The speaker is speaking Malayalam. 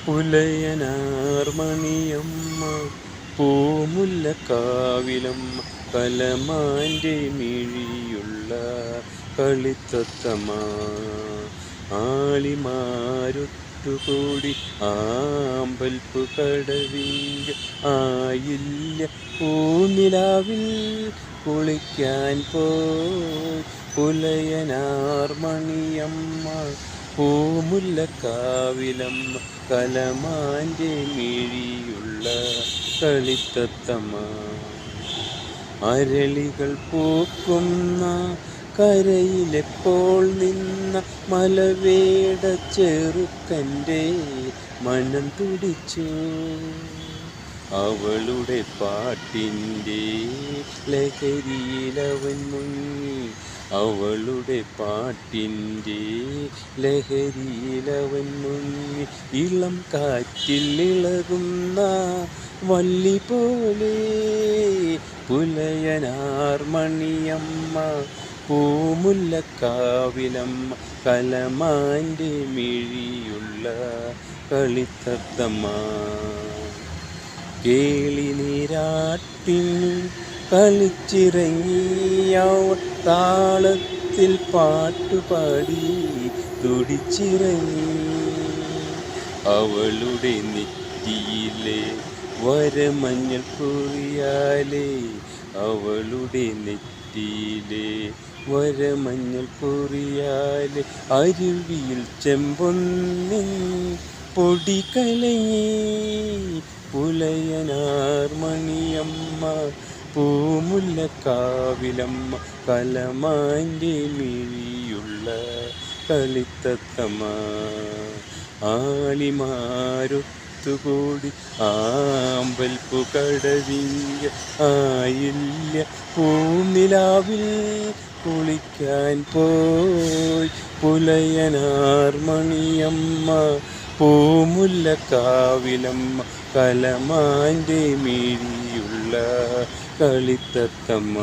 പുലയനാർമണിയമ്മ പൂമുല്ലക്കാവിലമ്മ കലമാൻ്റെ മിഴിയുള്ള കളിത്തത്തമ്മ ആളിമാരുത്തുകൂടി ആമ്പൽപ്പു കടവിങ്ക ആയില്ല പൂനിലാവിൽ കുളിക്കാൻ പോയി പുലയനാർമണിയമ്മ പൂമുല്ലക്കാവിലമ്മ കലമാൻ്റെ മിഴിയുള്ള കളിത്തത്തമ്മ അരളികൾ പൂക്കുന്ന കരയിലെപ്പോൾ നിന്ന മലവേട ചെറുക്കൻ്റെ മനം തുടിച്ചു അവളുടെ പാട്ടിൻ്റെ ലഹരിയിലവൻ മുങ്ങി അവളുടെ പാട്ടിൻ്റെ ലഹരിയിലവൻ മുങ്ങി ഇളം കാറ്റിൽ ഇളകുന്ന വള്ളി പോലെ പുലയനാർമണിയമ്മ പൂമുല്ലക്കാവിലമ്മ കലമാൻ്റെ മിഴിയുള്ള കളിത്തത്തമ്മ കേളി നീരാട്ടിൽ കളിച്ചിറങ്ങിയവൾ താളത്തിൽ പാട്ടുപാടി തുടിച്ചിറങ്ങി അവളുടെ നെറ്റിയിലെ വരമഞ്ഞൾ കുറിയാലേ അവളുടെ നെറ്റിയിലെ വരമഞ്ഞൾ കുറിയാലേ അരുവിയിൽ ചെമ്പൊന്നിൻ പൊടി കലങ്ങി പുലയനാർമണിയമ്മ പൂമുല്ലക്കാവിലമ്മ കലമാൻ്റെ മിഴിയുള്ള കളിത്തത്തമ്മ ആളിമാരൊത്തുകൂടി ആമ്പൽപ്പു കടവിങ്ക ആയില്ല പൂനിലാവിൽ കുളിക്കാൻ പോയി പുലയനാർമണിയമ്മ പൂമുല്ലക്കാവിലമ്മ കലമാൻ്റെ മിഴിയുള്ള കളിത്തത്തമ്മ